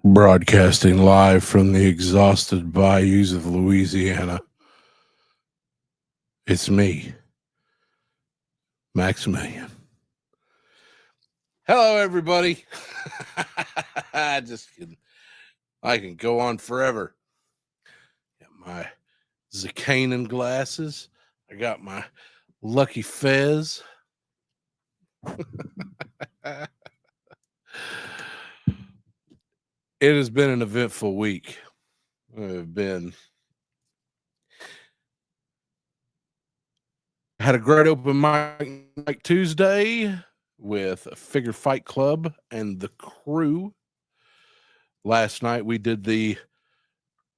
Broadcasting live from the exhausted bayous of Louisiana. It's me, Maximilian. Hello, everybody. Just kidding. I can go on forever. Got my Zakanin glasses. I got my Lucky Fez. It has been an eventful week. Had a great open mic Tuesday with Figure Fight Club and the crew. Last night we did the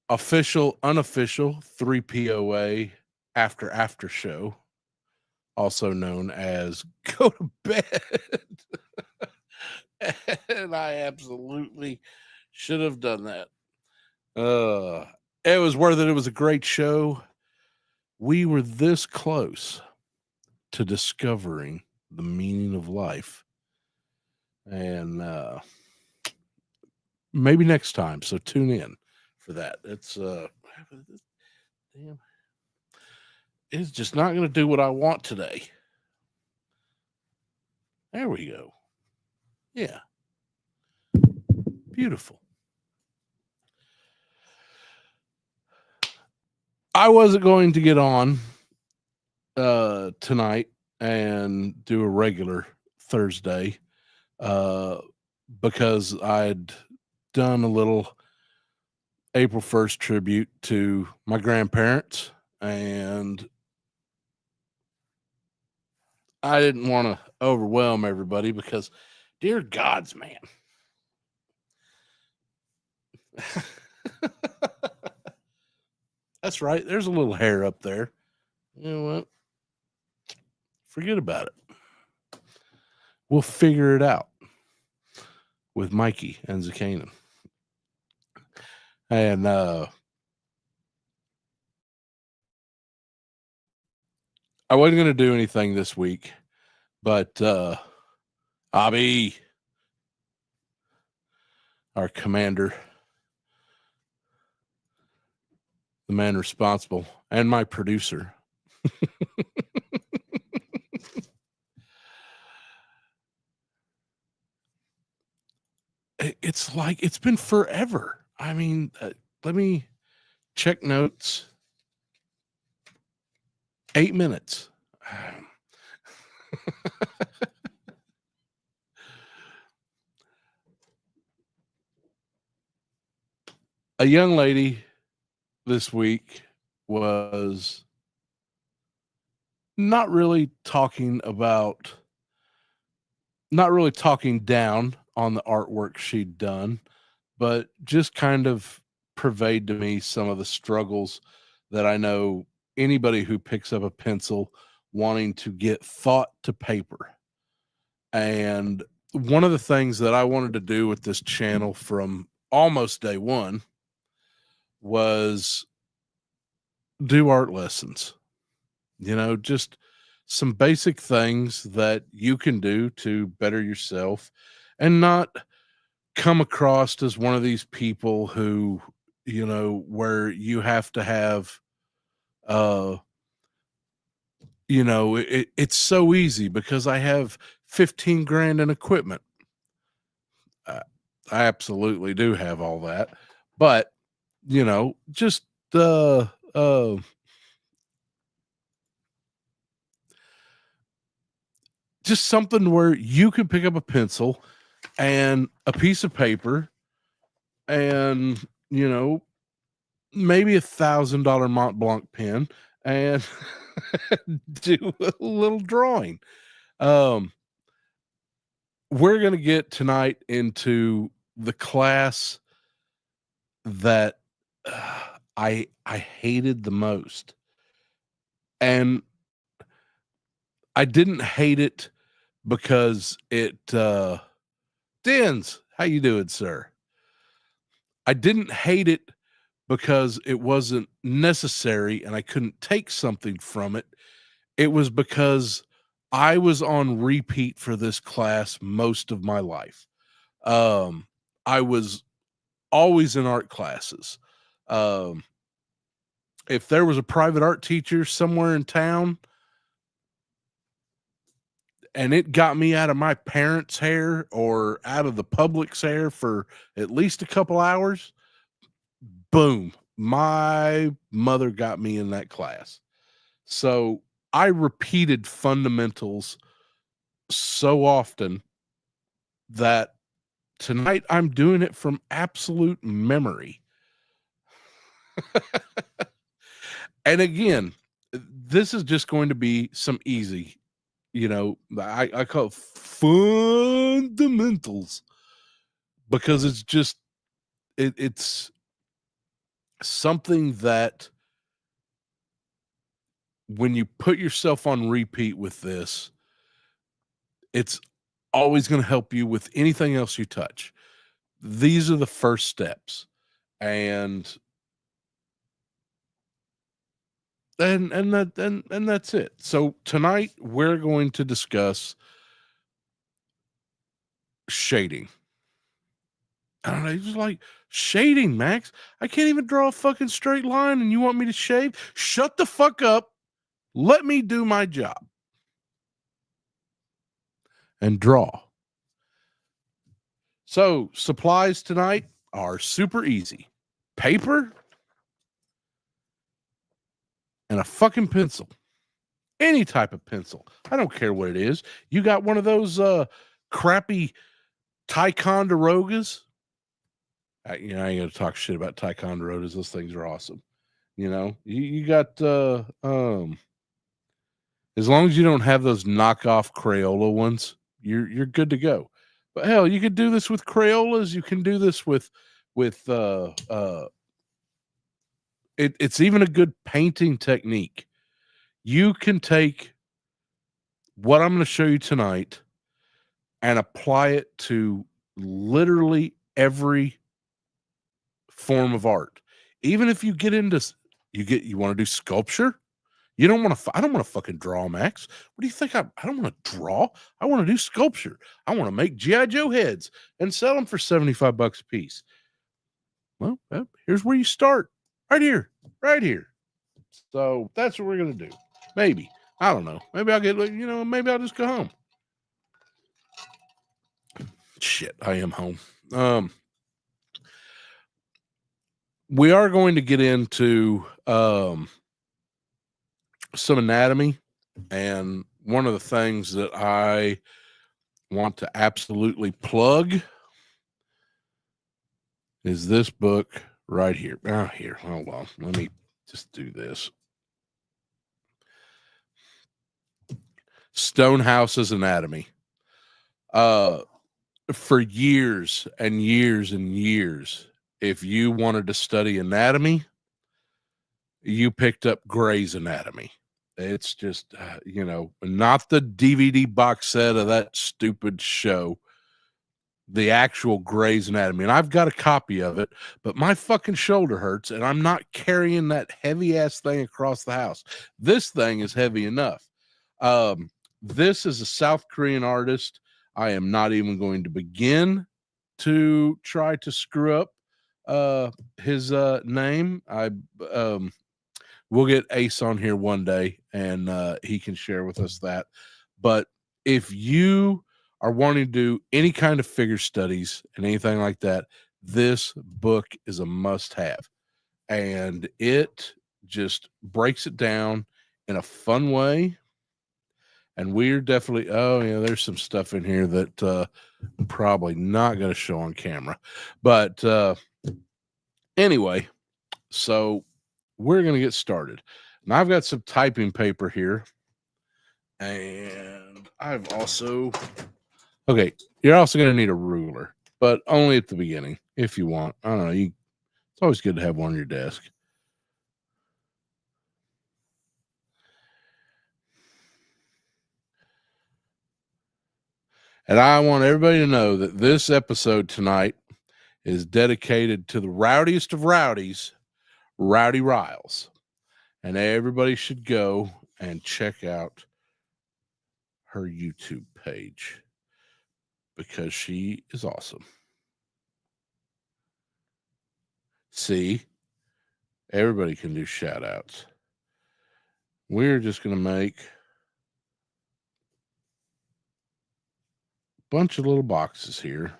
official, unofficial 3POA after show, also known as Go to Bed. And I absolutely should have done that. It was worth it. It was a great show. We were this close to discovering the meaning of life. And maybe next time. So tune in for that. It's damn. It's just not going to do what I want today. There we go. Yeah. Beautiful. I wasn't going to get on tonight and do a regular Thursday because I'd done a little April 1st tribute to my grandparents, and I didn't want to overwhelm everybody because, dear gods, man. That's right. There's a little hair up there. You know what? Forget about it. We'll figure it out with Mikey and Zakanin. And I wasn't going to do anything this week, but Abby, our commander, the man responsible, and my producer. It's like it's been forever. I mean, let me check notes. 8 minutes. A young lady this week was not really talking down on the artwork she'd done, but just kind of purveyed to me some of the struggles that I know anybody who picks up a pencil wanting to get thought to paper. And one of the things that I wanted to do with this channel from almost day one was do art lessons. You know, just some basic things that you can do to better yourself and not come across as one of these people who, you know, where you have to have, you know, it's so easy because I have 15 grand in equipment. I absolutely do have all that, but you know, just something where you can pick up a pencil and a piece of paper and, you know, maybe $1,000 Mont Blanc pen and do a little drawing. We're going to get tonight into the class that I hated the most. And I didn't hate it because it Dins, how you doing, sir? I didn't hate it because it wasn't necessary and I couldn't take something from it. It was because I was on repeat for this class most of my life. I was always in art classes. If there was a private art teacher somewhere in town and it got me out of my parents' hair or out of the public's hair for at least a couple hours, boom, my mother got me in that class. So I repeated fundamentals so often that tonight I'm doing it from absolute memory. And again, this is just going to be some easy, I call it fundamentals because it's just, it's something that when you put yourself on repeat with this, it's always going to help you with anything else you touch. These are the first steps. And that's it. So tonight we're going to discuss shading. I don't know, it's just like shading, Max. I can't even draw a fucking straight line and you want me to shade? Shut the fuck up. Let me do my job. And draw. So supplies tonight are super easy. Paper and a fucking pencil. Any type of pencil. I don't care what it is. You got one of those crappy Ticonderogas. I ain't gonna talk shit about Ticonderogas. Those things are awesome. You got as long as you don't have those knockoff Crayola ones, you're good to go. But hell, you could do this with Crayolas. You can do this with it's even a good painting technique. You can take what I'm going to show you tonight and apply it to literally every form of art. Even if you get into you want to do sculpture, I don't want to fucking draw, Max. What do you think? I don't want to draw. I want to do sculpture. I want to make G.I. Joe heads and sell them for $75 a piece. Well, here's where you start. Right here. So that's what we're going to do. Maybe. I don't know. Maybe I'll get, maybe I'll just go home. Shit, I am home. We are going to get into some anatomy, and one of the things that I want to absolutely plug is this book right here. Here, hold on. Let me just do this. Stonehouse's Anatomy. For years and years and years, if you wanted to study anatomy, you picked up Gray's Anatomy. It's just, not the DVD box set of that stupid show, the actual Gray's Anatomy. And I've got a copy of it, but my fucking shoulder hurts and I'm not carrying that heavy ass thing across the house. This thing is heavy enough. This is a South Korean artist. I am not even going to begin to try to screw up his name. We'll get Ace on here one day and he can share with us that. But if you are wanting to do any kind of figure studies and anything like that, this book is a must-have. And it just breaks it down in a fun way. And we're definitely, there's some stuff in here that I'm probably not going to show on camera. But anyway, so we're going to get started. Now I've got some typing paper here. And I've also, you're also going to need a ruler, but only at the beginning if you want. I don't know. It's always good to have one on your desk. And I want everybody to know that this episode tonight is dedicated to the rowdiest of rowdies, Rowdy Riles. And everybody should go and check out her YouTube page because she is awesome. See, everybody can do shout outs. We're just going to make a bunch of little boxes here.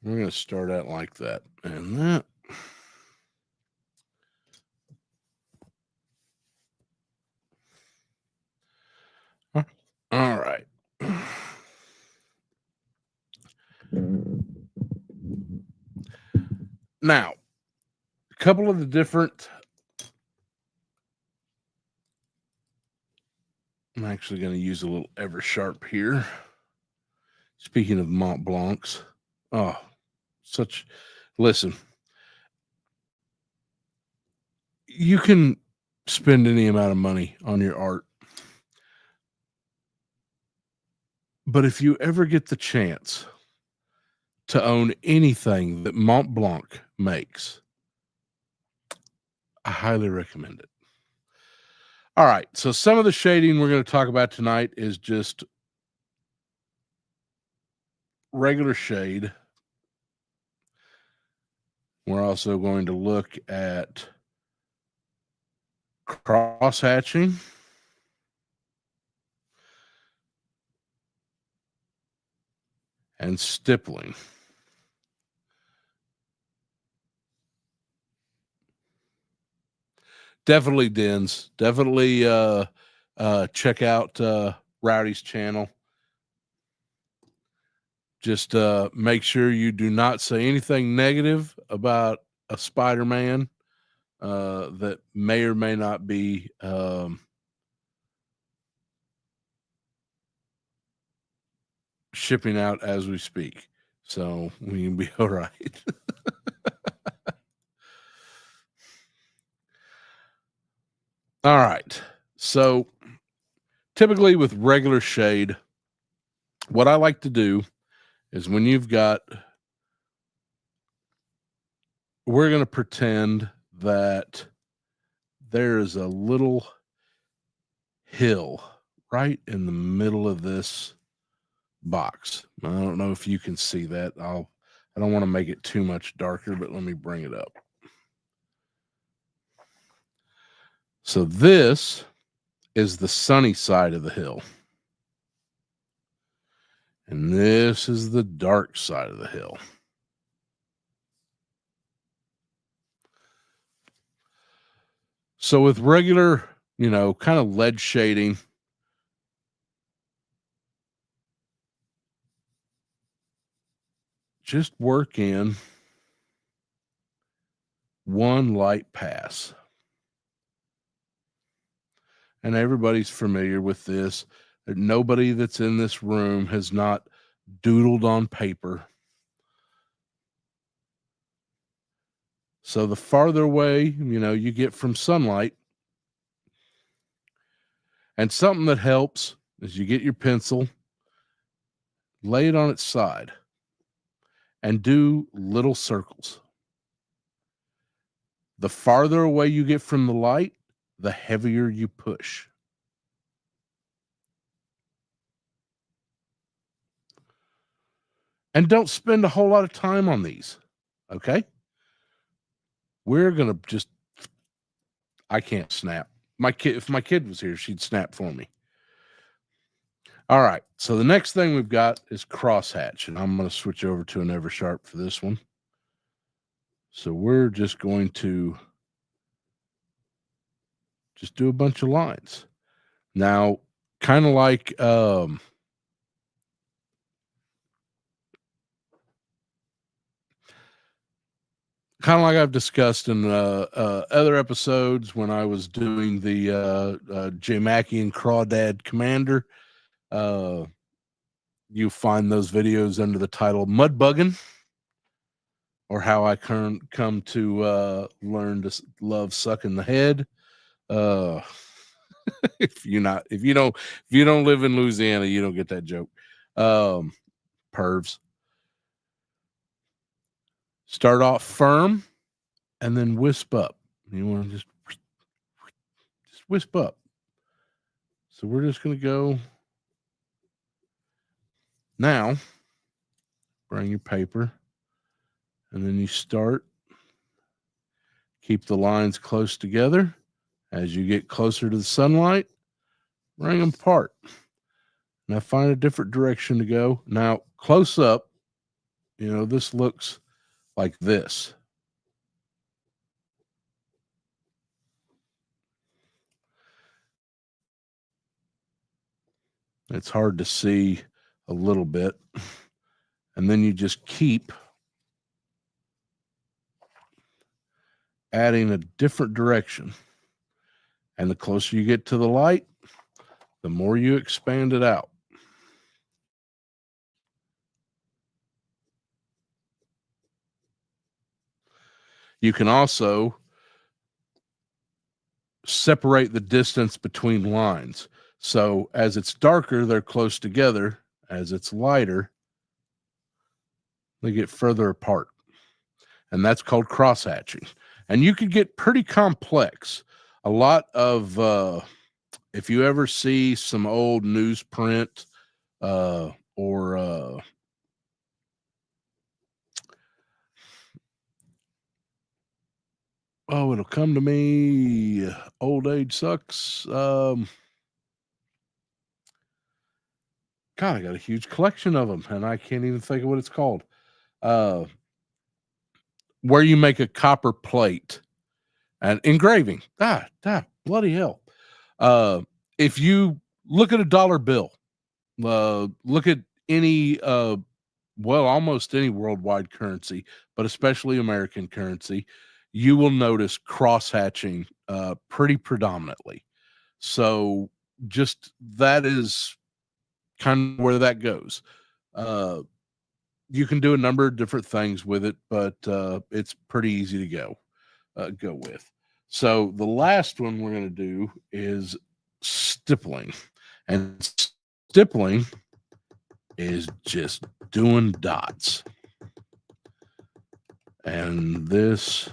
We're going to start out like that. And that. All right. Now, a couple of the different. I'm actually going to use a little Eversharp here. Speaking of Mont Blancs. Oh, such. Listen, you can spend any amount of money on your art. But if you ever get the chance to own anything that Mont Blanc makes, I highly recommend it. All right, so some of the shading we're going to talk about tonight is just regular shade. We're also going to look at cross hatching and stippling. Definitely Dens. Definitely check out Rowdy's channel. Just make sure you do not say anything negative about a Spider-Man that may or may not be shipping out as we speak. So we can be all right. All right. So typically with regular shade, what I like to do is when you've got, we're going to pretend that there is a little hill right in the middle of this box. I don't know if you can see that. I don't want to make it too much darker, but let me bring it up. So this is the sunny side of the hill. And this is the dark side of the hill. So with regular, kind of lead shading, just work in one light pass. And everybody's familiar with this. Nobody that's in this room has not doodled on paper. So the farther away, you get from sunlight, and something that helps is you get your pencil, lay it on its side, and do little circles. The farther away you get from the light, the heavier you push. And don't spend a whole lot of time on these, okay? We're going to just, I can't snap. If my kid was here, she'd snap for me. All right, so the next thing we've got is crosshatch, and I'm going to switch over to an Eversharp for this one. So we're just going to just do a bunch of lines. Now, kind of like I've discussed in other episodes when I was doing the J. Mackey and Crawdad Commander. You find those videos under the title Mud Bugging, or how I come to learn to love sucking the head. If you don't live in Louisiana, you don't get that joke. Pervs. Start off firm and then wisp up. You want to just wisp up. So we're just going to go now. Bring your paper, and then you start. Keep the lines close together. As you get closer to the sunlight, bring them apart. Now find a different direction to go. Now, close up, this looks like this. It's hard to see a little bit. And then you just keep adding a different direction. And the closer you get to the light, the more you expand it out. You can also separate the distance between lines. So as it's darker, they're close together. As it's lighter, they get further apart. And that's called cross-hatching. And you could get pretty complex. A lot of, if you ever see some old newsprint or it'll come to me. Old age sucks. God, I got a huge collection of them, and I can't even think of what it's called. Where you make a copper plate and engraving. Bloody hell. If you look at a dollar bill, look at any, almost any worldwide currency, but especially American currency, you will notice cross-hatching pretty predominantly. So just that is kind of where that goes. You can do a number of different things with it, but it's pretty easy to go with. So the last one we're going to do is stippling. And stippling is just doing dots. And this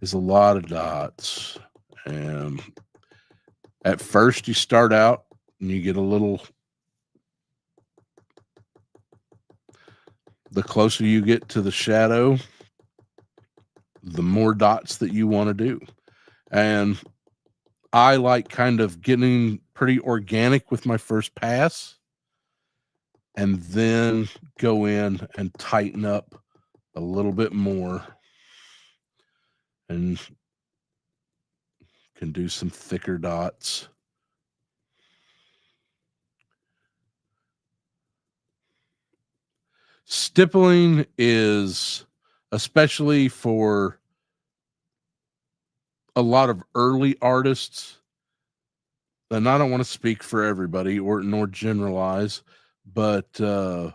is a lot of dots. And at first you start out and you get a little, the closer you get to the shadow, the more dots that you want to do. And I like kind of getting pretty organic with my first pass and then go in and tighten up a little bit more and can do some thicker dots. Stippling is, especially for a lot of early artists, and I don't want to speak for everybody nor generalize, but a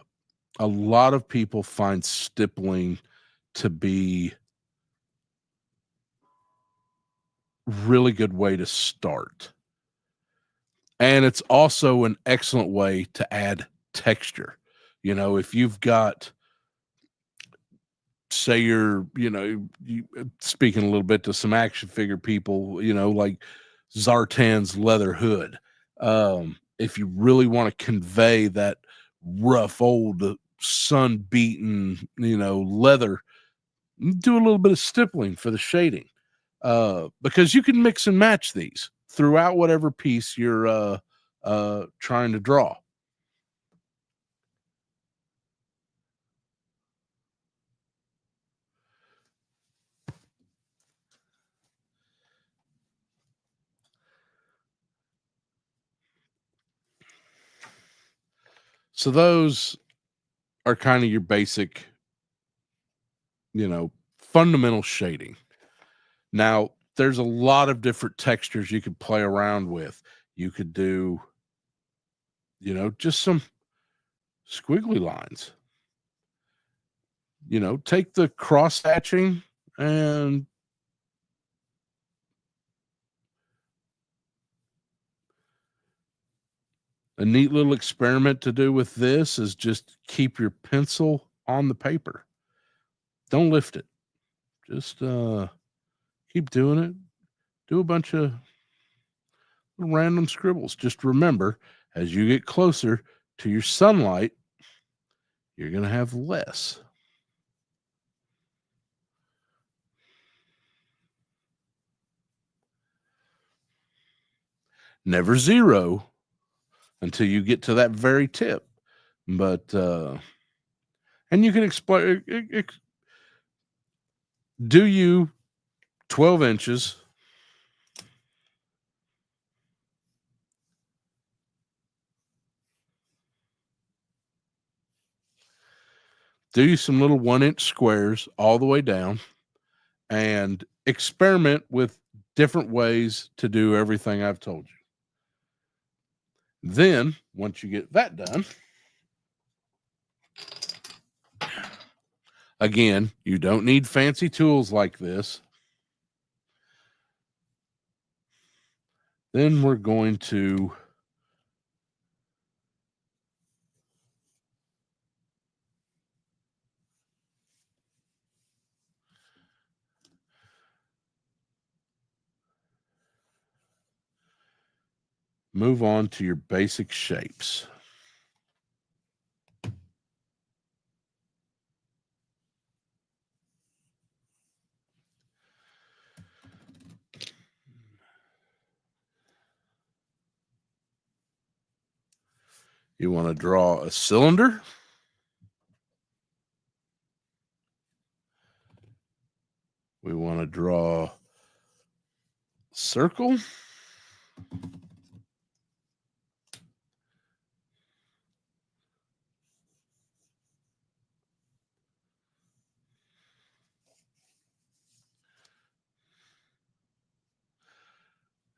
lot of people find stippling to be really good way to start. And it's also an excellent way to add texture. If you've got, say you're, speaking a little bit to some action figure people, like Zartan's leather hood. If you really want to convey that rough old sun beaten, leather, do a little bit of stippling for the shading. Because you can mix and match these throughout whatever piece you're trying to draw. So those are kind of your basic, fundamental shading. Now, there's a lot of different textures you could play around with. You could do, just some squiggly lines. Take the cross hatching and a neat little experiment to do with this is just keep your pencil on the paper. Don't lift it. Just keep doing it. Do a bunch of random scribbles. Just remember, as you get closer to your sunlight, you're going to have less. Never zero until you get to that very tip. But, and you can explain, do you 12 inches? Do you some little 1-inch squares all the way down and experiment with different ways to do everything I've told you. Then, once you get that done, again, you don't need fancy tools like this. Then we're going to move on to your basic shapes. You want to draw a cylinder. We want to draw a circle.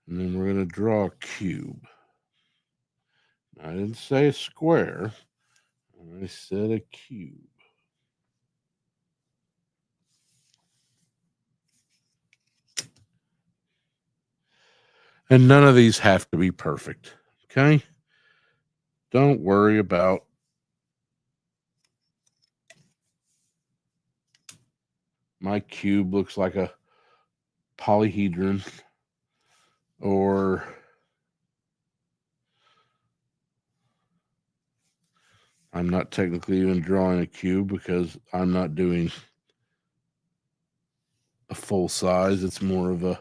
And then we're going to draw a cube. I didn't say a square. I said a cube. And none of these have to be perfect. Okay? Don't worry about my cube looks like a polyhedron, or I'm not technically even drawing a cube because I'm not doing a full size. It's more of a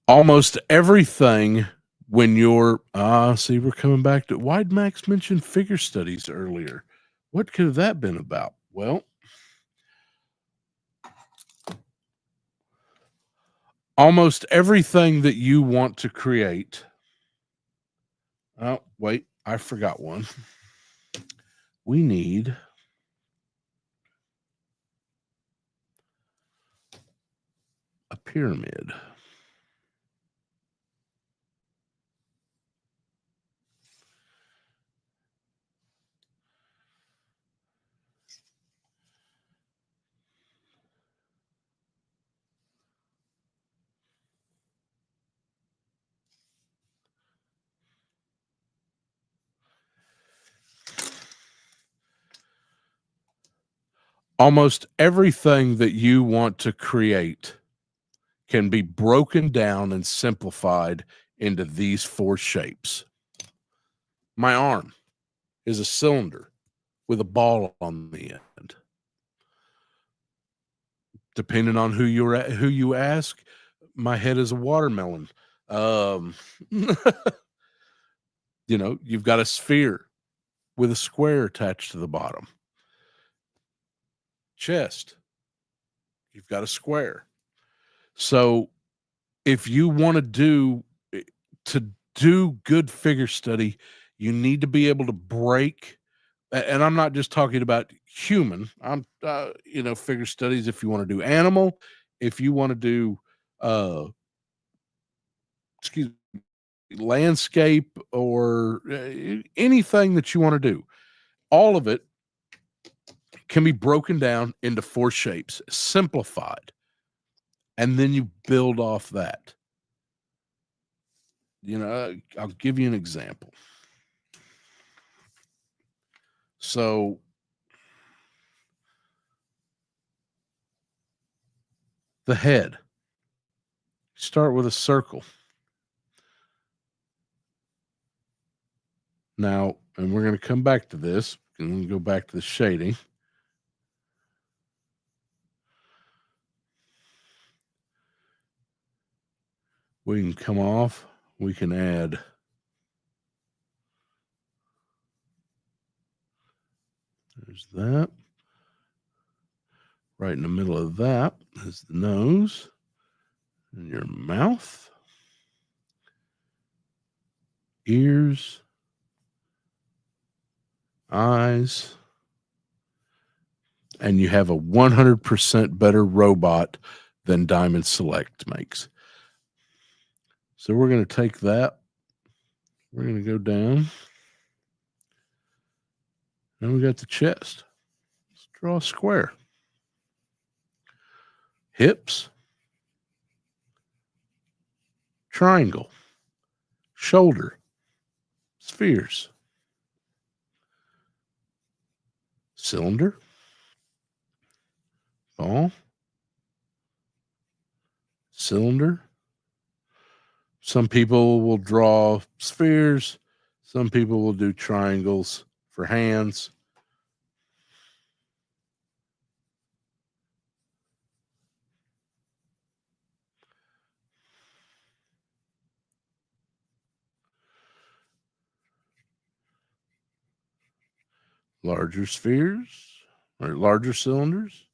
almost everything when you're see, we're coming back to why'd Max mention figure studies earlier? What could have that been about? Well, almost everything that you want to create. Oh, wait, I forgot one. We need a pyramid. Almost everything that you want to create can be broken down and simplified into these 4 shapes. My arm is a cylinder with a ball on the end. Depending on who you ask, my head is a watermelon. You know, you've got a sphere with a square attached to the bottom. Chest, you've got a square. So if you want to do good figure study, you need to be able to break, and I'm not just talking about human. I'm you know, figure studies if you want to do animal, if you want to do excuse me, landscape, or anything that you want to do. All of it can be broken down into 4 shapes, simplified, and then you build off that. You know, I'll give you an example. So the head, start with a circle. Now, and we're going to come back to this, and go back to the shading. We can come off, we can add there's that. Right in the middle of that is the nose and your mouth, ears, eyes, and you have a 100% better robot than Diamond Select makes. So we're going to take that. We're going to go down. And we got the chest. Let's draw a square. Hips. Triangle. Shoulder. Spheres. Cylinder. Ball. Cylinder. Some people will draw spheres. Some people will do triangles for hands. Larger spheres or larger cylinders.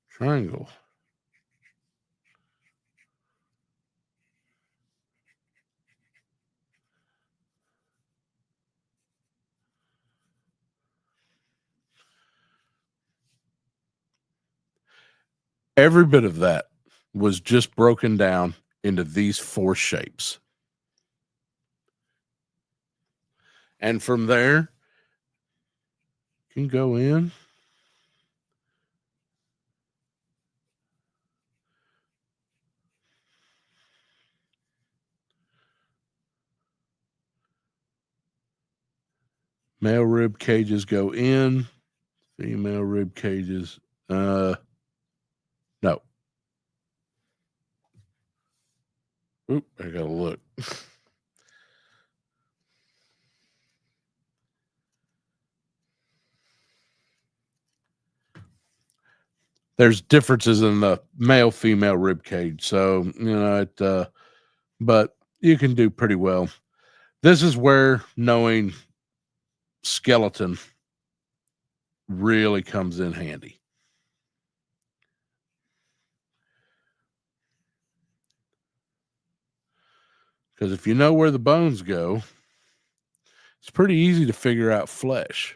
Triangle. Every bit of that was just broken down into these 4 shapes. And from there, you can go in. Male rib cages go in. Female rib cages, no. Oop, I gotta look. There's differences in the male female rib cage, so but you can do pretty well. This is where knowing skeleton really comes in handy. Because if you know where the bones go, it's pretty easy to figure out flesh.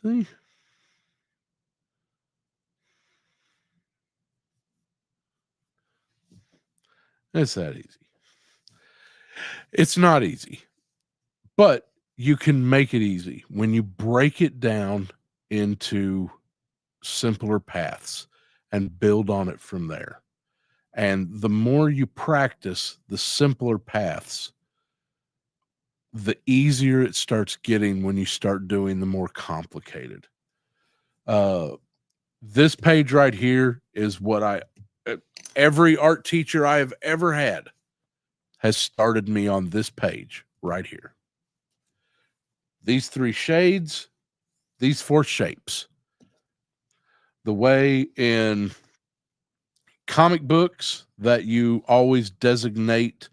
See? It's that easy. It's not easy, but you can make it easy when you break it down into simpler paths and build on it from there. And the more you practice the simpler paths, the easier it starts getting when you start doing the more complicated. This page right here is what every art teacher I have ever had has started me on this page right here. These 3 shades, these 4 shapes. The way in comic books that you always designate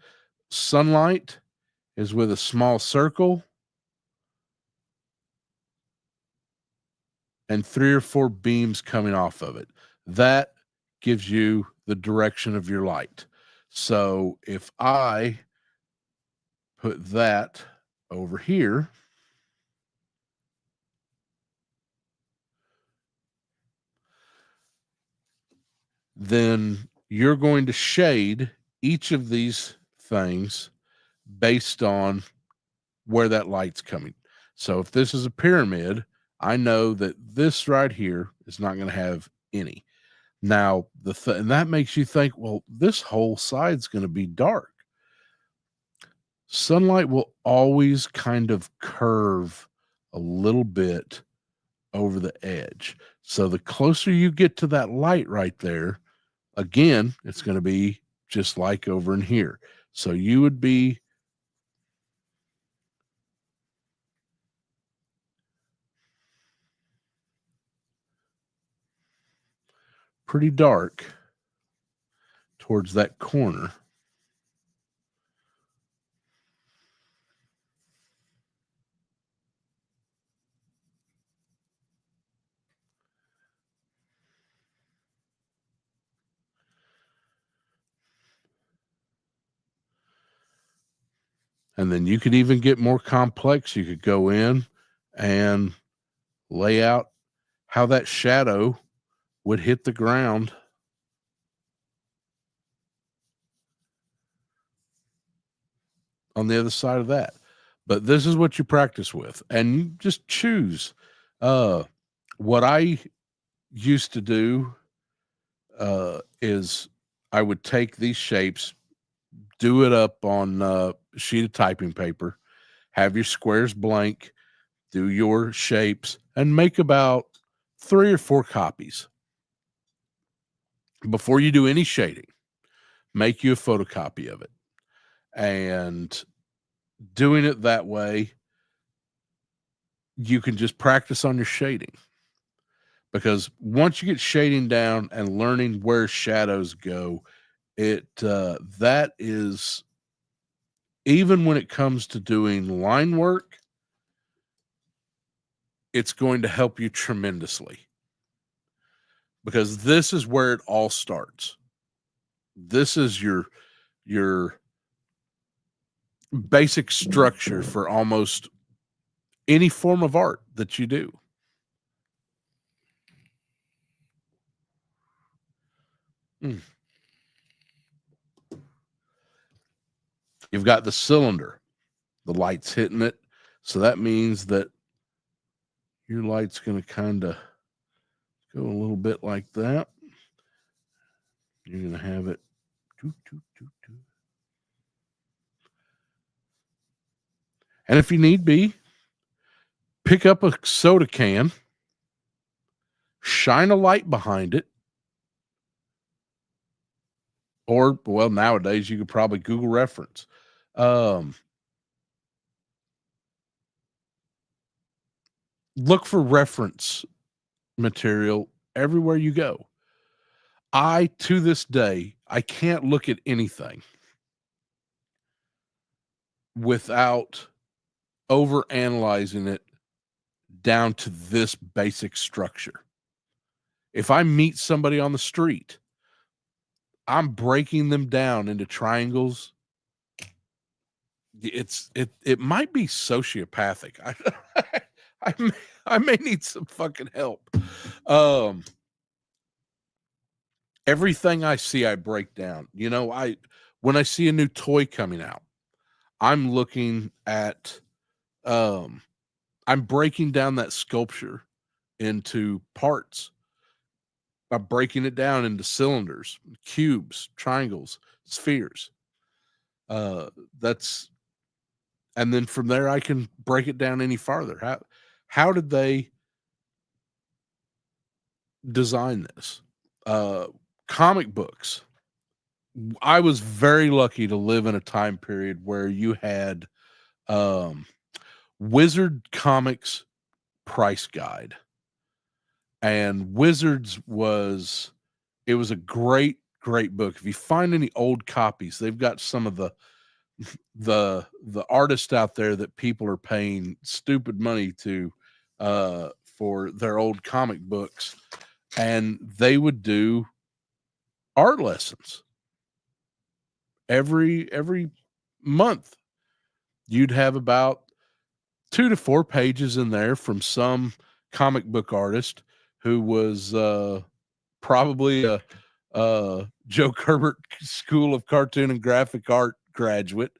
sunlight is with a small circle. and 3 or 4 beams coming off of it. That gives you the direction of your light. So if I put that over here, then you're going to shade each of these things based on where that light's coming. So if this is a pyramid, I know that this right here is not going to have any. Now, and that makes you think, well, this whole side's going to be dark. Sunlight will always kind of curve a little bit over the edge. So the closer you get to that light right there, again, it's going to be just like over in here. So you would be pretty dark towards that corner. And then you could even get more complex. You could go in and lay out how that shadow would hit the ground on the other side of that. But this is what you practice with, and you just choose. What I used to do is I would take these shapes, do it up on a sheet of typing paper, have your squares blank, do your shapes, and make about 3 or 4 copies. Before you do any shading, make you a photocopy of it. And doing it that way, you can just practice on your shading. Because once you get shading down and learning where shadows go, that is, even when it comes to doing line work, it's going to help you tremendously. Because this is where it all starts. This is your basic structure for almost any form of art that you do. You've got the cylinder, the light's hitting it. So that means that your light's going to kind of go a little bit like that. You're going to have it. And if you need be, pick up a soda can, shine a light behind it. Or, well, nowadays you could probably Google reference. Look for reference material everywhere you go. To this day, I can't look at anything without over analyzing it down to this basic structure. If I meet somebody on the street, I'm breaking them down into triangles. It might be sociopathic. I may need some fucking help. Everything I see, I break down. When I see a new toy coming out, I'm looking at, I'm breaking down that sculpture into parts. I'm breaking it down into cylinders, cubes, triangles, spheres. And then from there I can break it down any farther. How did they design this? Comic books. I was very lucky to live in a time period where you had Wizard Comics price guide. And Wizards was a great book. If you find any old copies, they've got some of the artists out there that people are paying stupid money to for their old comic books, and they would do art lessons every month. You'd have about 2 to 4 pages in there from some comic book artist who was probably a Joe Herbert School of Cartoon and Graphic Art graduate,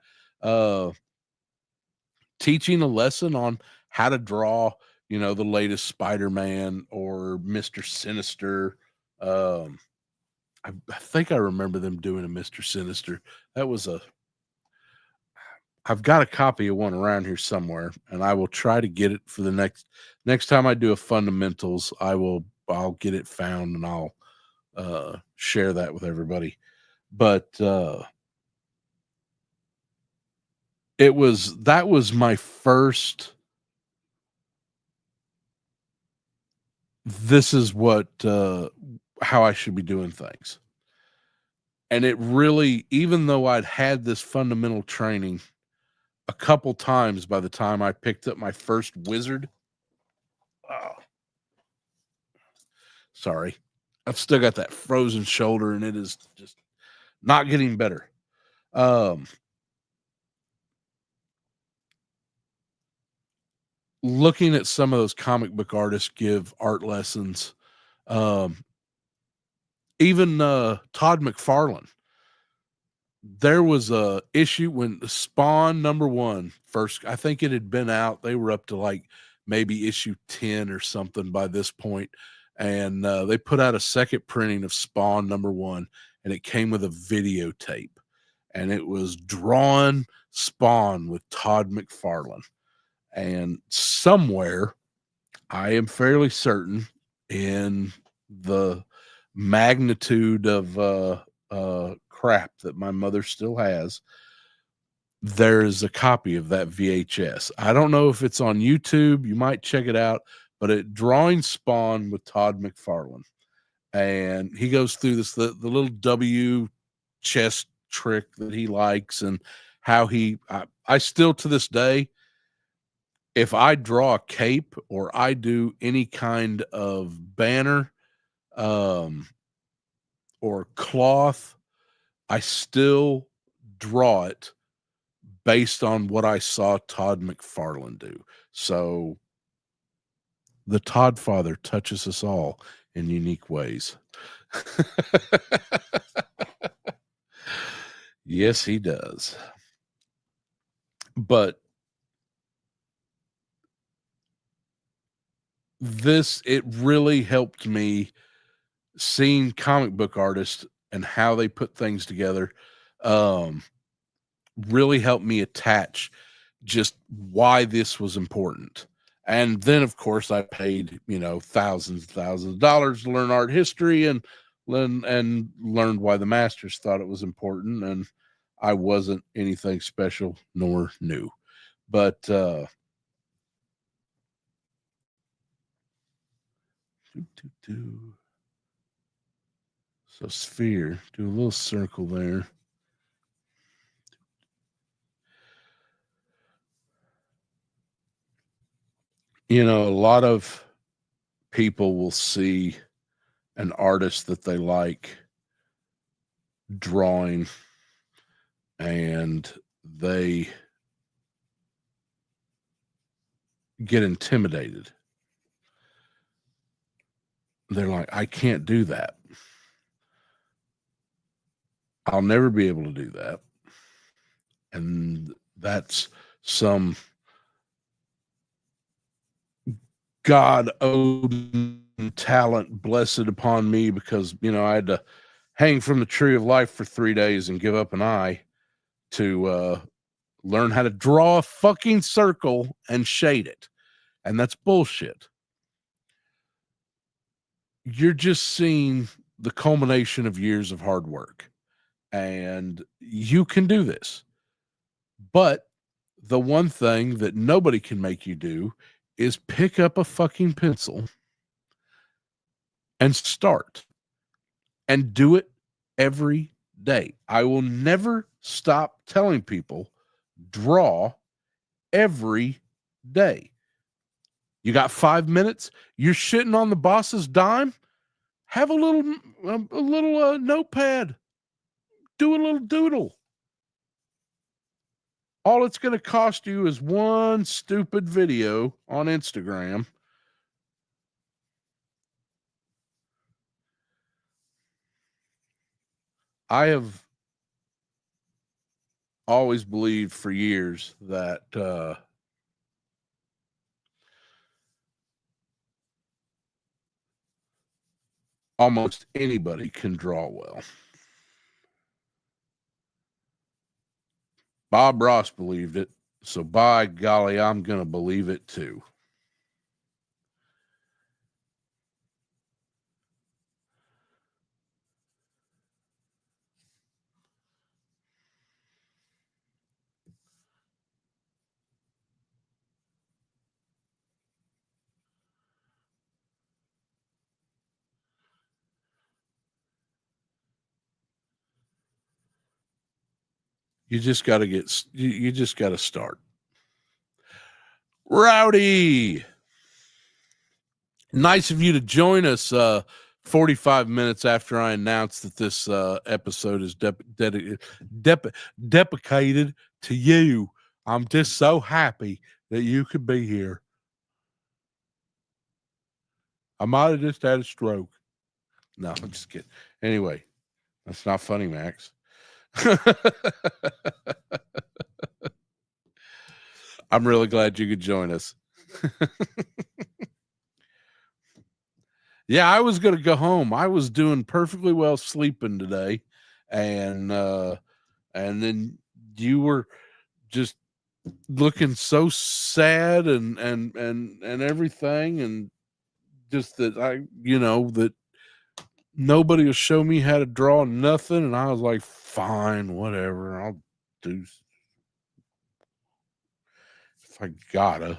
teaching a lesson on how to draw, the latest Spider-Man or Mr. Sinister. I think I remember them doing a Mr. Sinister. I've got a copy of one around here somewhere, and I will try to get it for the next time I do a FunDUHmentals. I'll get it found, and I'll share that with everybody. But that was my first. This is what how I should be doing things. And it really, even though I'd had this fundamental training a couple times by the time I picked up my first wizard. Oh, sorry. I've still got that frozen shoulder, and it is just not getting better. Looking at some of those comic book artists give art lessons, even Todd McFarlane. There was a issue when Spawn #1 first, I think it had been out. They were up to like maybe issue 10 or something by this point. And they put out a second printing of Spawn #1, and it came with a videotape. And it was drawn Spawn with Todd McFarlane. And somewhere, I am fairly certain, in the magnitude of crap that my mother still has, there's a copy of that VHS. I don't know if it's on YouTube. You might check it out, but drawing Spawn with Todd McFarlane, and he goes through this the little W chest trick that he likes, and how I still to this day, if I draw a cape or I do any kind of banner or cloth, I still draw it based on what I saw Todd McFarlane do. So the Todd Father touches us all in unique ways. Yes, he does. But it really helped me seeing comic book artists and how they put things together. Really helped me attach just why this was important. And then, of course, I paid, thousands of dollars to learn art history and learned why the masters thought it was important. And I wasn't anything special nor new. But so sphere, do a little circle there. A lot of people will see an artist that they like drawing, and they get intimidated. They're like, I can't do that. I'll never be able to do that. And that's some God-owed talent blessed upon me, because, I had to hang from the tree of life for 3 days and give up an eye to learn how to draw a fucking circle and shade it. And that's bullshit. You're just seeing the culmination of years of hard work, and you can do this. But the one thing that nobody can make you do is pick up a fucking pencil and start and do it every day. I will never stop telling people, draw every day. You got 5 minutes. You're shitting on the boss's dime. Have a little notepad. Do a little doodle. All it's going to cost you is one stupid video on Instagram. I have always believed for years that almost anybody can draw well. Bob Ross believed it, so by golly, I'm going to believe it too. You just got to you just got to start. Rowdy, nice of you to join us 45 minutes after I announced that this episode is dedicated to you. I'm just so happy that you could be here. I might have just had a stroke. No, I'm just kidding. Anyway, that's not funny, Max. I'm really glad you could join us. Yeah, I was going to go home. I was doing perfectly well sleeping today, and then you were just looking so sad and everything, and just that that nobody will show me how to draw nothing, and I was like, fine, whatever, I'll do if I gotta.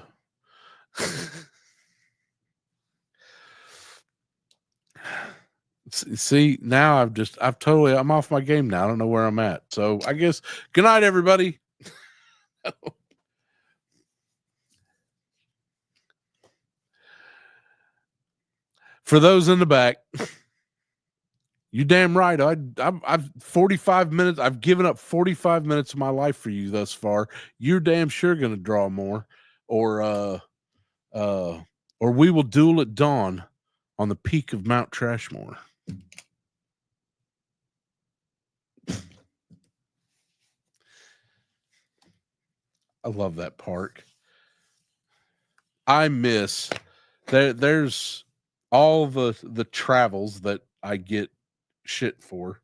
See, now I'm off my game now. I don't know where I'm at. So I guess good night, everybody. For those in the back, you damn right. I've 45 minutes. I've given up 45 minutes of my life for you thus far. You're damn sure going to draw more, or we will duel at dawn on the peak of Mount Trashmore. I love that park. I miss there's all the travels that I get shit for.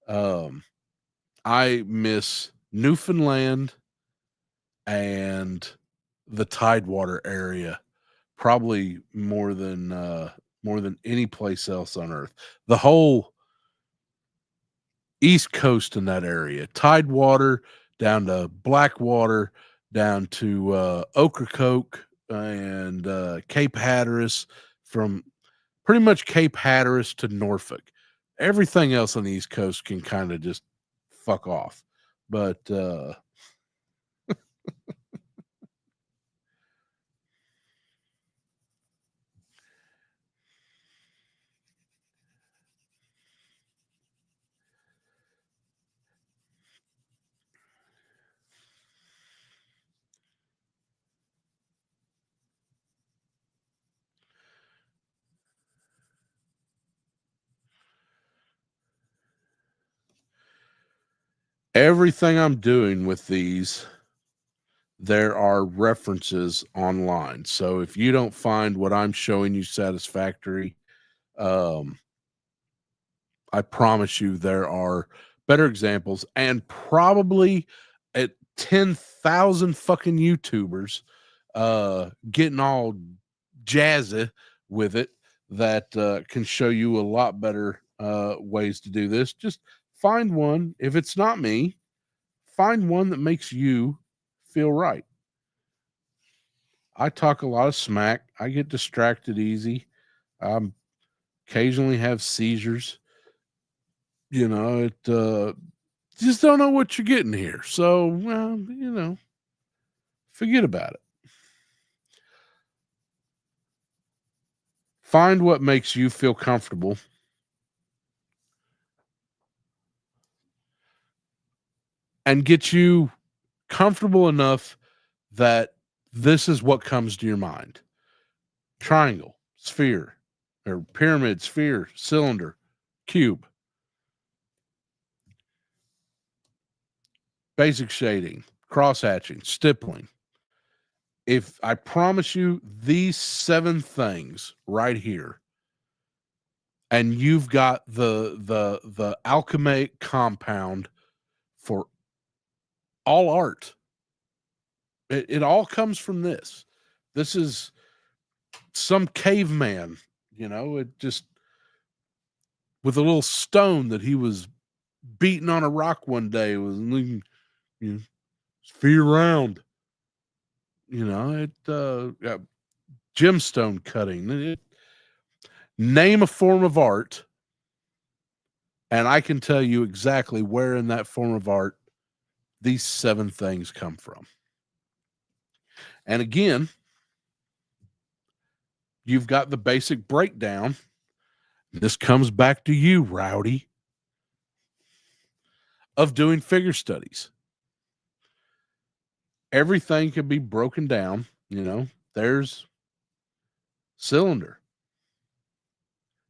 I miss Newfoundland and the Tidewater area probably more than any place else on earth. The whole East Coast in that area, Tidewater down to Blackwater, down to Ocracoke and Cape Hatteras, from pretty much Cape Hatteras to Norfolk. Everything else on the East Coast can kind of just fuck off. But everything I'm doing with these, there are references online. So if you don't find what I'm showing you satisfactory, I promise you there are better examples, and probably at 10,000 fucking YouTubers getting all jazzy with it that can show you a lot better ways to do this. Just find one. If it's not me, find one that makes you feel right. I talk a lot of smack. I get distracted easy. Occasionally have seizures. It just don't know what you're getting here. So, well, forget about it. Find what makes you feel comfortable and get you comfortable enough that this is what comes to your mind. Triangle, sphere, or pyramid, sphere, cylinder, cube. Basic shading, cross hatching, stippling. If I promise you these 7 things right here, and you've got the alchemate compound for all art. It all comes from this. This is some caveman, it just with a little stone that he was beating on a rock one day was you know, sphere round. Got gemstone cutting. Name a form of art, and I can tell you exactly where in that form of art these 7 things come from. And again, you've got the basic breakdown. This comes back to you, Rowdy, of doing figure studies. Everything can be broken down. There's cylinder,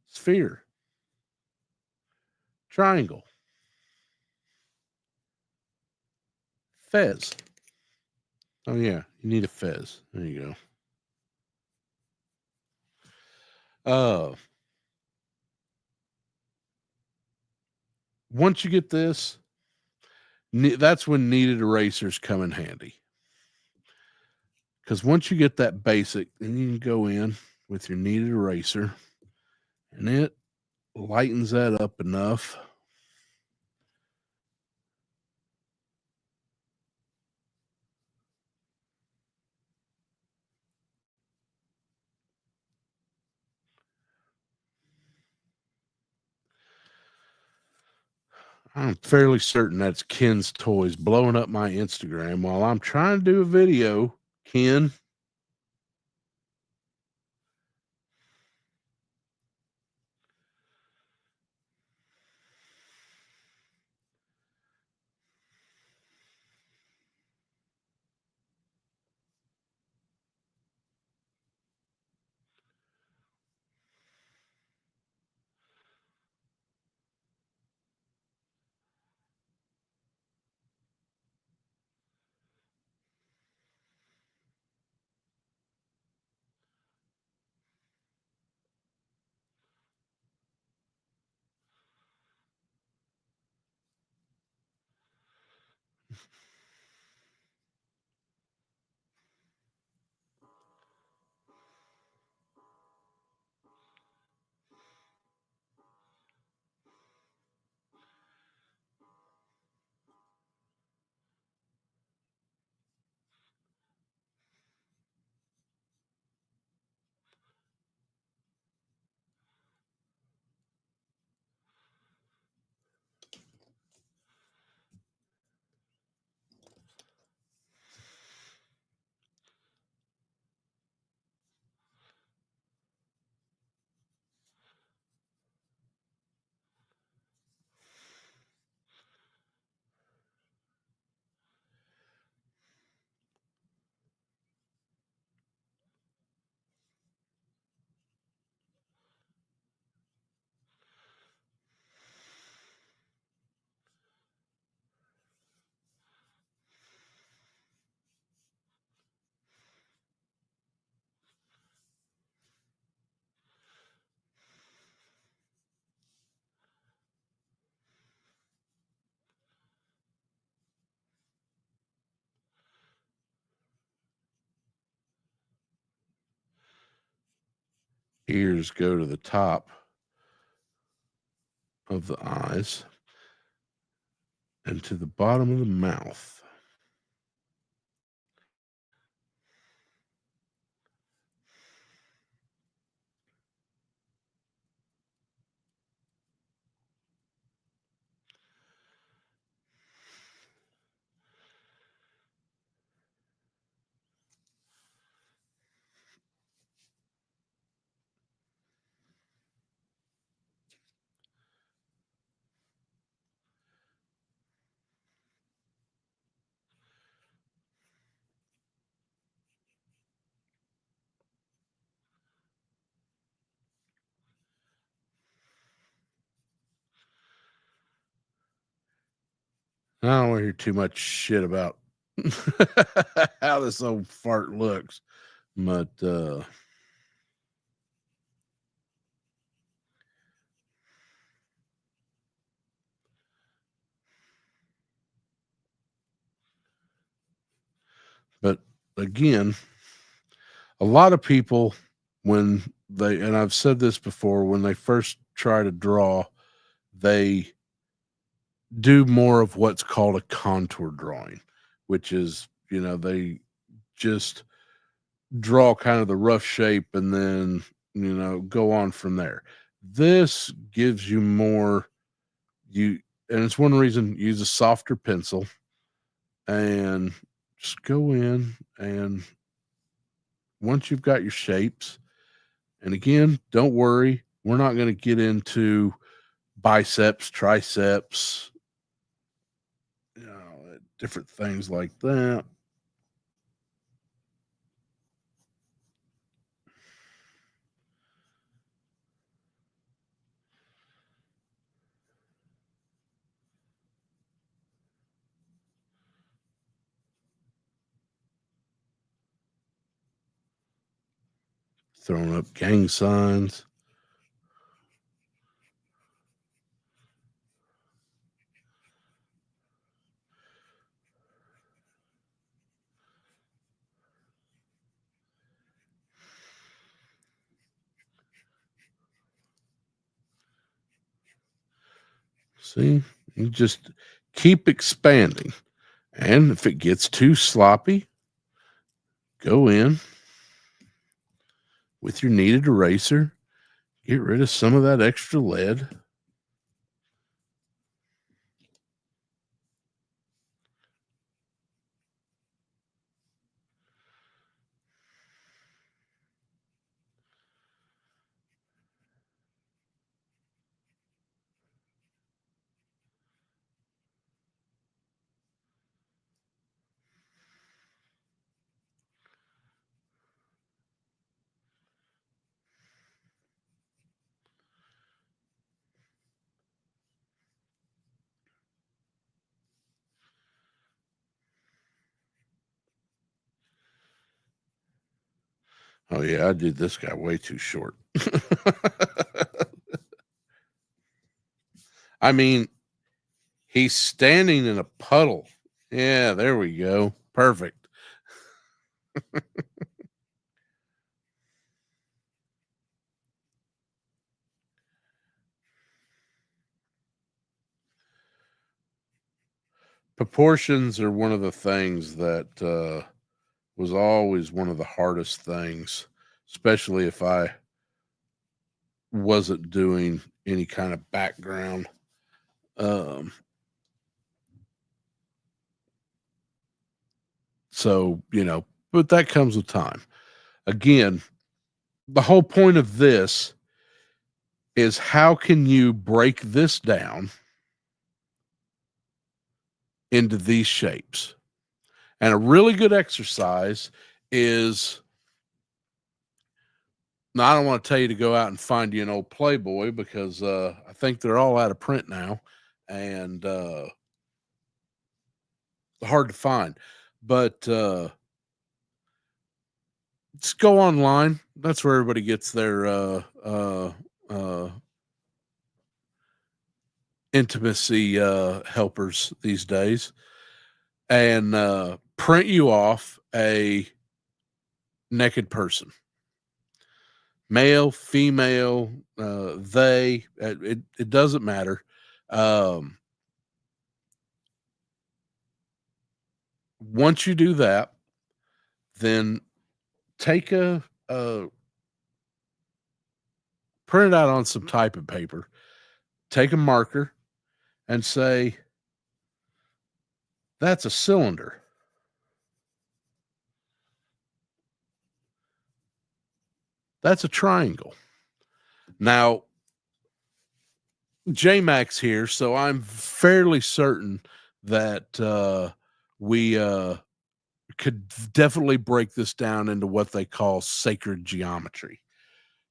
sphere, triangle, fez. Oh, yeah, you need a fez. There you go. Once you get this, that's when kneaded erasers come in handy. Because once you get that basic, then you can go in with your kneaded eraser, and it lightens that up enough. I'm fairly certain that's Ken's Toys blowing up my Instagram while I'm trying to do a video. Ken. Ears go to the top of the eyes and to the bottom of the mouth. I don't want to hear too much shit about how this old fart looks, but but again, a lot of people, when they, and I've said this before, when they first try to draw, they do more of what's called a contour drawing, which is, they just draw kind of the rough shape and then, go on from there. This gives you more, you, and it's one reason, use a softer pencil and just go in, and once you've got your shapes, and again, don't worry, we're not going to get into biceps, triceps, different things like that. Throwing up gang signs. See, you just keep expanding. And if it gets too sloppy, go in with your kneaded eraser, get rid of some of that extra lead. Oh, yeah, I did this guy way too short. I mean, he's standing in a puddle. Yeah, there we go. Perfect. Proportions are one of the things that was always one of the hardest things, especially if I wasn't doing any kind of background. Um, so, but that comes with time. Again, the whole point of this is how can you break this down into these shapes? And a really good exercise is, now I don't want to tell you to go out and find you an old Playboy because I think they're all out of print now and hard to find. But just go online. That's where everybody gets their uh, intimacy helpers these days, and print you off a naked person, male, female, they. It doesn't matter. Um, Once you do that, then take a print it out on some typing paper. Take a marker and say, "That's a cylinder. That's a triangle." Now, J Max here, so I'm fairly certain that we could definitely break this down into what they call sacred geometry.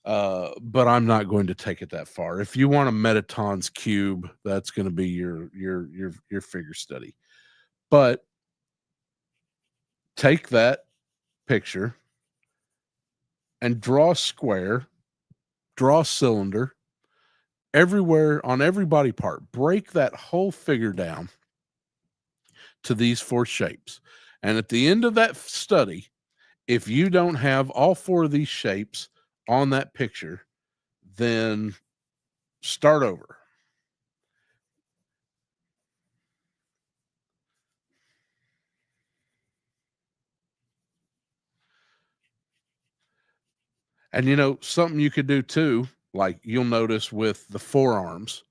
But I'm not going to take it that far. If you want a Metatons cube, that's going to be your figure study. But take that picture and draw a square, draw a cylinder everywhere on every body part. Break that whole figure down to these 4 shapes. And at the end of that study, if you don't have all 4 of these shapes on that picture, then start over. And you know, something you could do too, like you'll notice with the forearms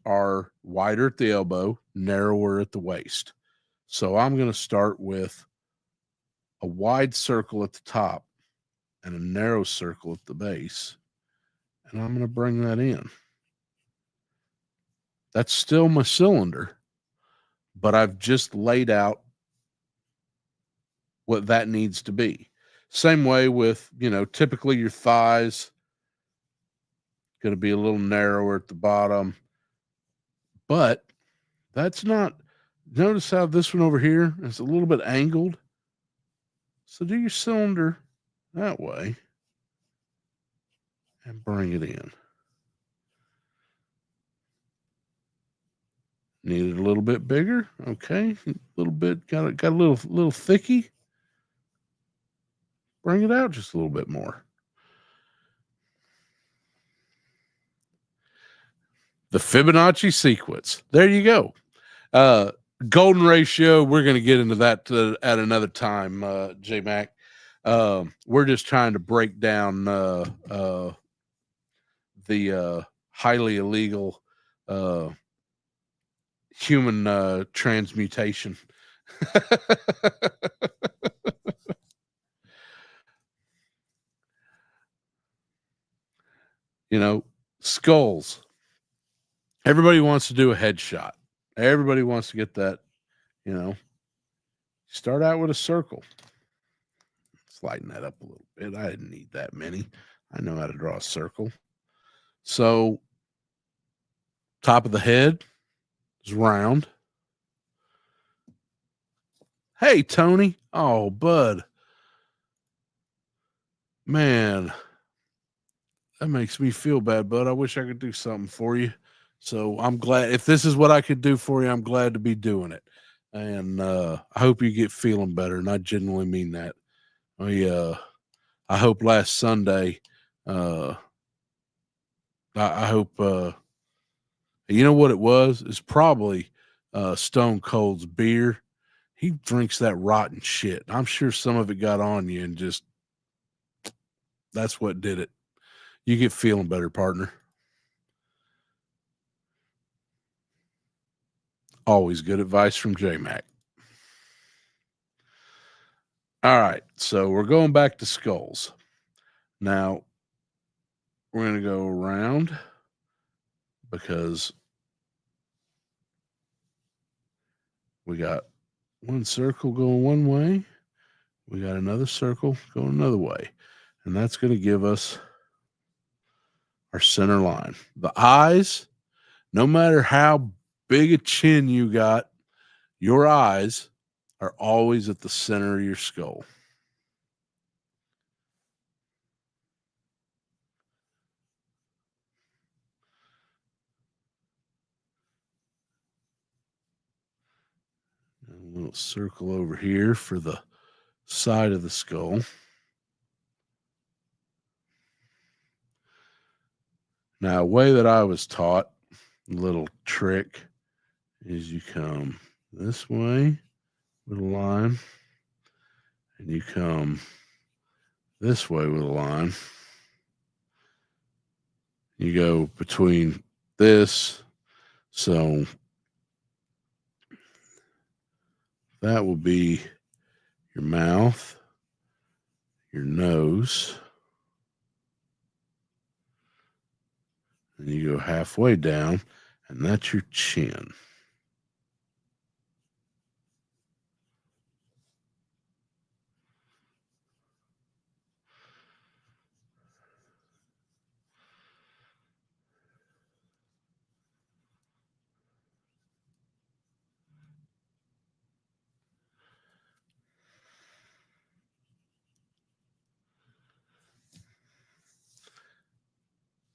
are wider at the elbow, narrower at the waist. So I'm going to start with a wide circle at the top and a narrow circle at the base. And I'm going to bring that in. That's still my cylinder, but I've just laid out what that needs to be. Same way with, you know, typically your thighs going to be a little narrower at the bottom, but that's not. Notice how this one over here is a little bit angled. So do your cylinder that way and bring it in. Need it a little bit bigger. Okay, a little bit got a little thicky. Bring it out just a little bit more. The Fibonacci sequence. There you go. Golden ratio. We're going to get into that at another time, J Mac. We're just trying to break down the highly illegal human transmutation. You know, skulls. Everybody wants to do a headshot. Everybody wants to get that, you know. Start out with a circle. Let's lighten that up a little bit. I didn't need that many. I know how to draw a circle. So, top of the head is round. Hey, Tony. Oh, bud. Man, that makes me feel bad, bud. I wish I could do something for you. So I'm glad if this is what I could do for you, I'm glad to be doing it. And I hope you get feeling better. And I genuinely mean that. I hope last Sunday, I hope, you know what it was? It's probably Stone Cold's beer. He drinks that rotten shit. I'm sure some of it got on you and just that's what did it. You get feeling better, partner. Always good advice from J-Mac. All right, so we're going back to skulls. Now, we're going to go around because we got one circle going one way. We got another circle going another way. And that's going to give us our center line. The eyes, no matter how big a chin you got, your eyes are always at the center of your skull. A little circle over here for the side of the skull. Now, a way that I was taught, a little trick, is you come this way with a line, and you come this way with a line. You go between this, so that will be your mouth, your nose, and you go halfway down, and that's your chin.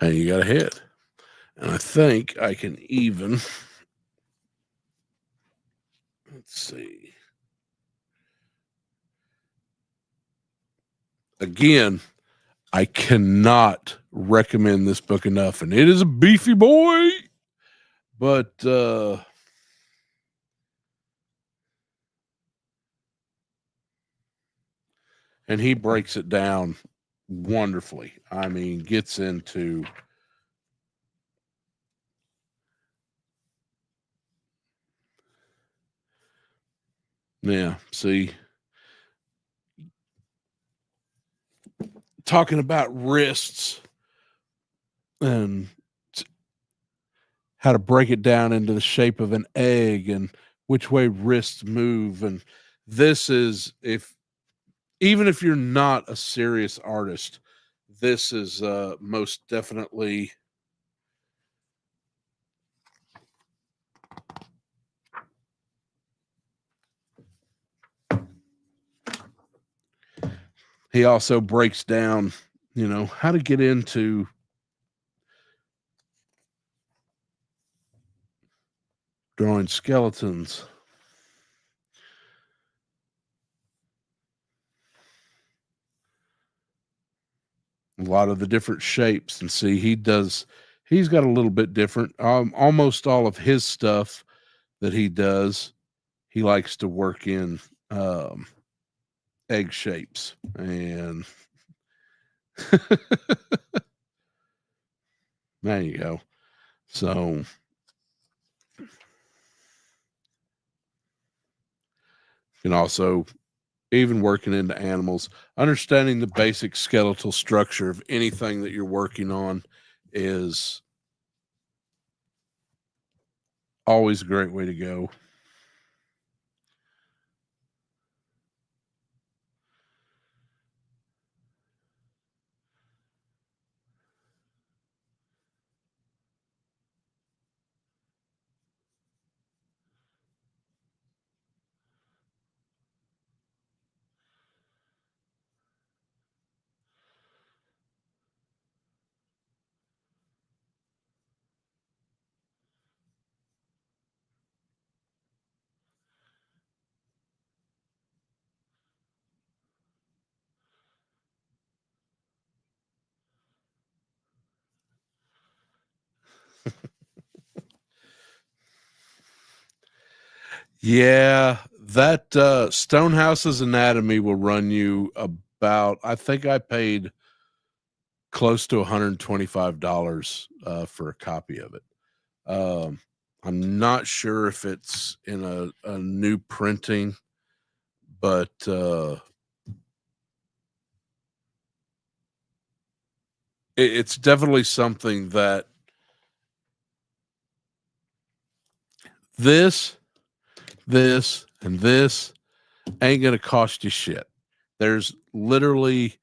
and you got a head. And I think I can even, let's see. Again, I cannot recommend this book enough, and it is a beefy boy, but and he breaks it down wonderfully. I mean, gets into see, talking about wrists and how to break it down into the shape of an egg and which way wrists move. And this is, if even if you're not a serious artist, this is most definitely he also breaks down, how to get into drawing skeletons. A lot of the different shapes, and see, he's got a little bit different. Almost all of his stuff that he does, he likes to work in egg shapes, and there you go. So you can also, even working into animals, understanding the basic skeletal structure of anything that you're working on is always a great way to go. Yeah, that Stonehouse's Anatomy will run you about, I think I paid close to $125 for a copy of it. I'm not sure if it's in a new printing, but it's definitely something that this, and this ain't gonna cost you shit. There's literally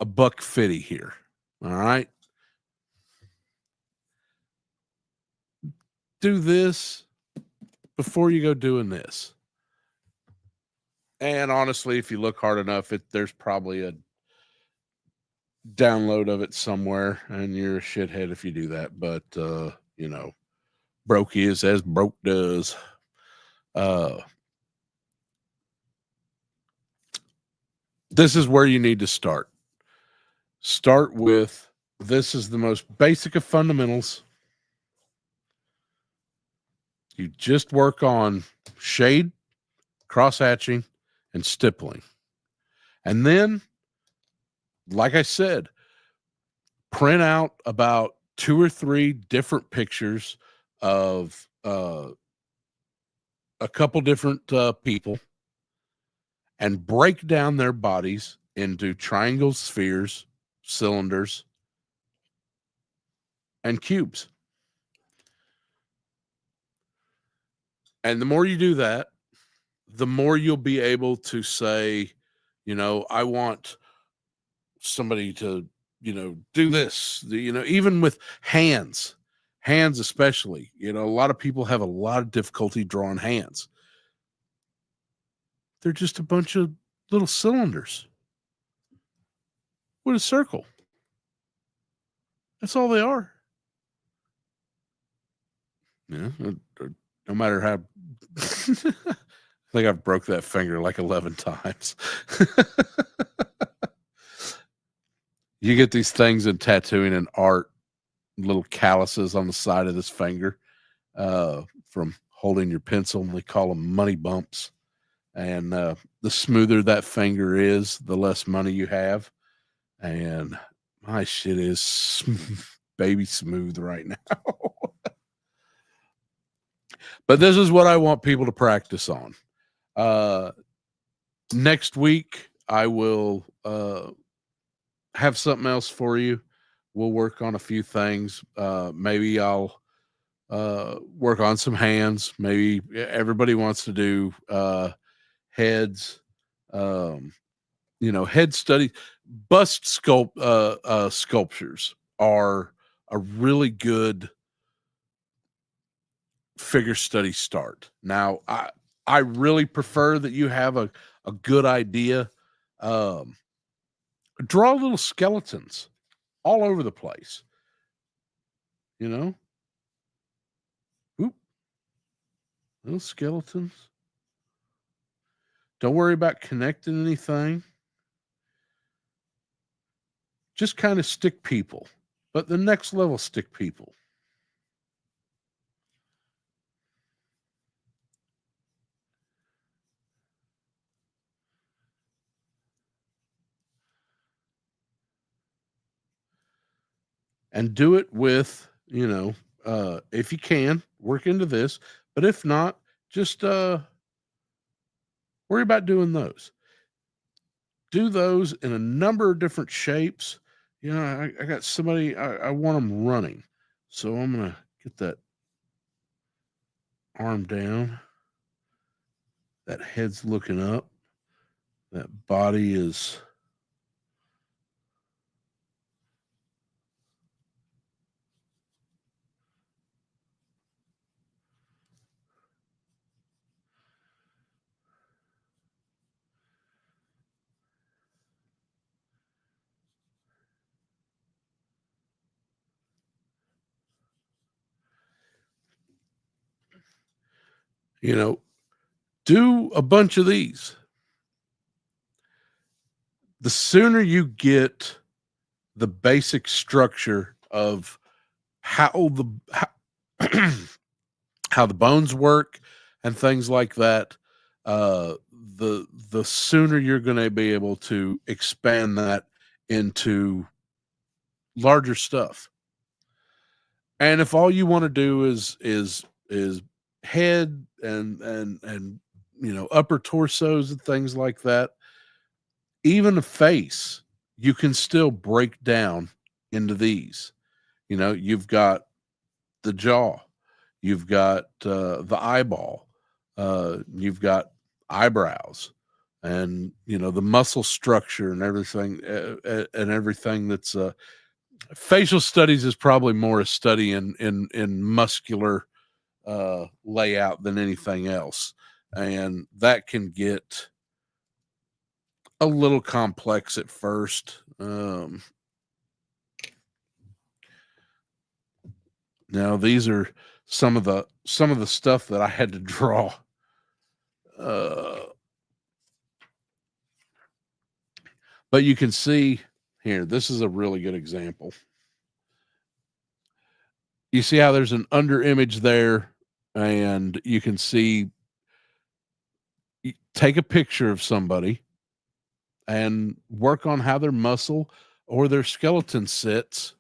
$150 here. All right. Do this before you go doing this. And honestly, if you look hard enough, there's probably a download of it somewhere, and you're a shithead if you do that. But broke is as broke does. This is where you need to start. Start with, this is the most basic of fundamentals. You just work on shade, cross hatching, and stippling. And then, like I said, print out about 2 or 3 different pictures of a couple different people, and break down their bodies into triangles, spheres, cylinders, and cubes. And the more you do that, the more you'll be able to say, I want somebody to, do this, even with hands, especially, a lot of people have a lot of difficulty drawing hands. They're just a bunch of little cylinders with a circle. That's all they are. Yeah. No matter how. I think I've broke that finger like 11 times. You get these things in tattooing and art, little calluses on the side of this finger from holding your pencil, and they call them money bumps. And the smoother that finger is, the less money you have. And my shit is baby smooth right now. But this is what I want people to practice on. Next week, I will have something else for you. We'll work on a few things. Maybe I'll work on some hands. Maybe everybody wants to do heads. Head study, sculptures are a really good figure study start. Now, I really prefer that you have a good idea. Draw little skeletons all over the place. Oop, little skeletons. Don't worry about connecting anything. Just kind of stick people, but the next level stick people. And do it with, if you can, work into this. But if not, just worry about doing those. Do those in a number of different shapes. I got somebody, I want them running. So I'm going to get that arm down. That head's looking up. That body is. Do a bunch of these. The sooner you get the basic structure of how how the bones work and things like that, the sooner you're going to be able to expand that into larger stuff. And if all you want to do is head and upper torsos and things like that, even a face, you can still break down into these. You've got the jaw, you've got the eyeball, you've got eyebrows, and the muscle structure and everything that's facial studies is probably more a study in muscular layout than anything else, and that can get a little complex at first. Now these are some of the stuff that I had to draw. But you can see here, this is a really good example. You see how there's an under image there, and you can see, take a picture of somebody and work on how their muscle or their skeleton sits.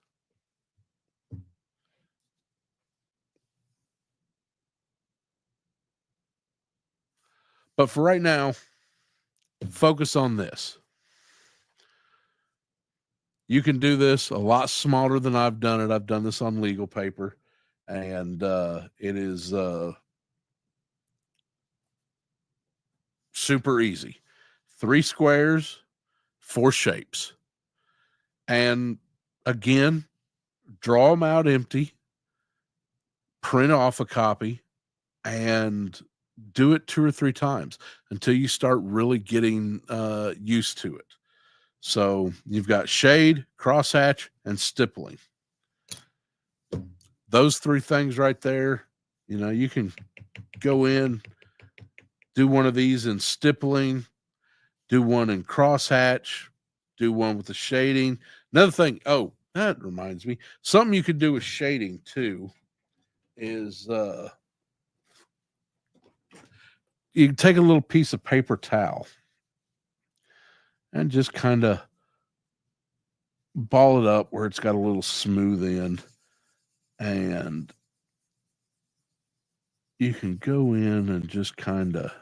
But for right now, focus on this. You can do this a lot smaller than I've done it. I've done this on legal paper, and it is super easy. 3 squares, 4 shapes. And again, draw them out empty, print off a copy, and do it 2 or 3 times until you start really getting used to it. So you've got shade, crosshatch, and stippling. those three things right there, you know, you can go in, do one of these in stippling, do one in crosshatch, do one with the shading. Another thing, oh, that reminds me, something you could do with shading too is you can take a little piece of paper towel and just kind of ball it up where it's got a little smooth end, and you can go in and just kind of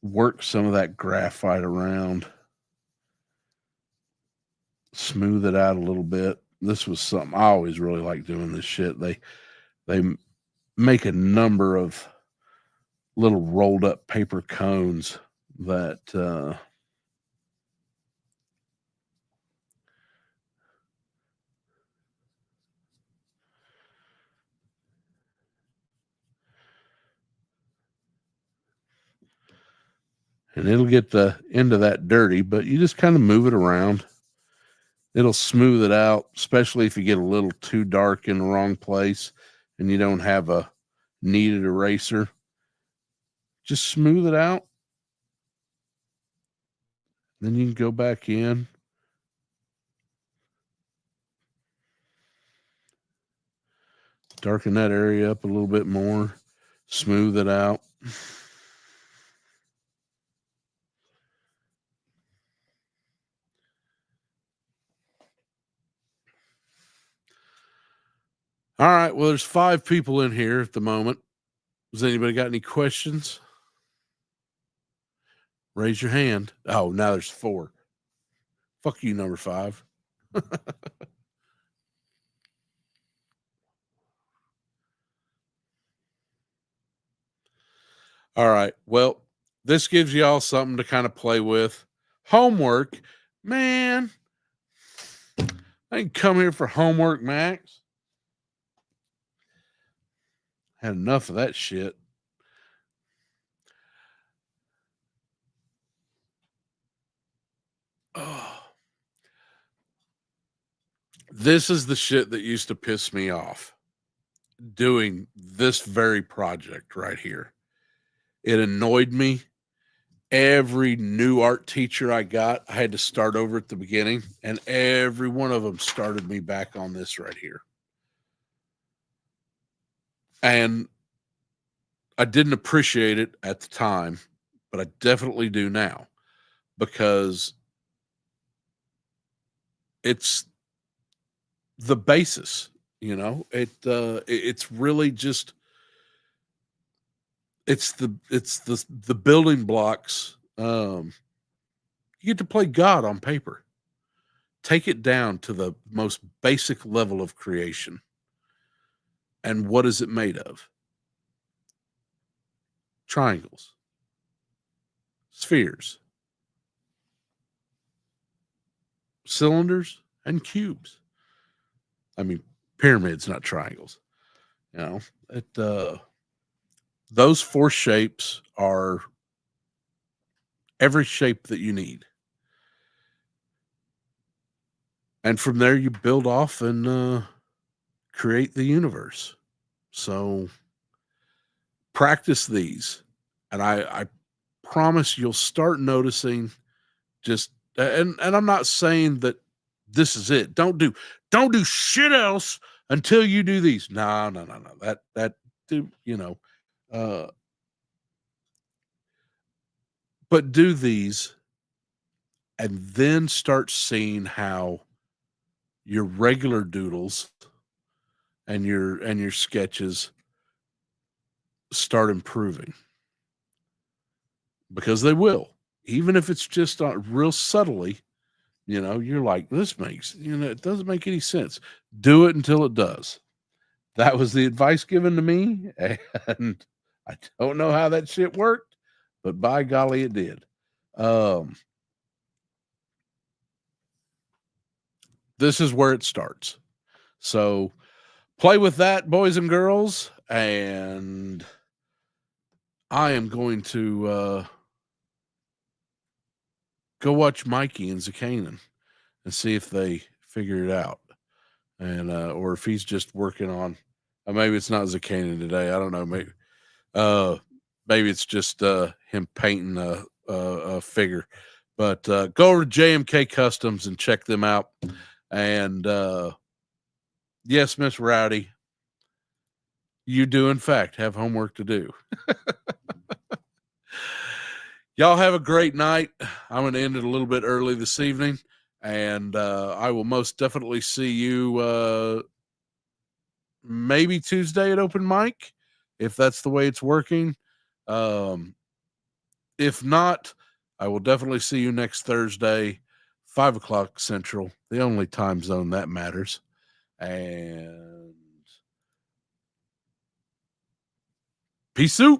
work some of that graphite around, smooth it out a little bit. This was something I always really like doing this shit. They make a number of little rolled up paper cones that and it'll get the end of that dirty, but you just kind of move it around. It'll smooth it out, especially if you get a little too dark in the wrong place and you don't have a kneaded eraser. Just smooth it out. Then you can go back in. Darken that area up a little bit more. Smooth it out. All right. Well, there's 5 people in here at the moment. Has anybody got any questions? Raise your hand. Oh, now there's 4. Fuck you, number 5. All right. Well, this gives you all something to kind of play with. Homework, man. I didn't come here for homework, Max. Had enough of that shit. Oh. This is the shit that used to piss me off doing this very project right here. It annoyed me. Every new art teacher I got, I had to start over at the beginning, and every one of them started me back on this right here. And I didn't appreciate it at the time, but I definitely do now, because it's the basis, you know. It's really just it's the building blocks. You get to play God on paper. Take it down to the most basic level of creation. And what is it made of? Triangles, spheres, cylinders, and cubes. I mean, pyramids, not triangles. You know, those 4 shapes are every shape that you need. And from there, you build off and create the universe. So practice these, and I promise you'll start noticing just. And I'm not saying that this is it. Don't do shit else until you do these. No. That do, you know. But do these, and then start seeing how your regular doodles and your sketches start improving, because they will, even if it's just real subtly. You know, you're like, this makes, you know, it doesn't make any sense. Do it until it does. That was the advice given to me, and I don't know how that shit worked, but by golly, it did. This is where it starts. So play with that, boys and girls, and I am going to go watch Mikey and Zakanan and see if they figure it out. and or if he's just working on, maybe it's not Zucchini today. I don't know. Maybe it's just him painting a figure. But go over to JMK Customs and check them out. And yes, Miss Rowdy, you do in fact have homework to do. Y'all have a great night. I'm going to end it a little bit early this evening, and I will most definitely see you maybe Tuesday at open mic, if that's the way it's working. If not, I will definitely see you next Thursday, 5 o'clock Central, the only time zone that matters. And peace out.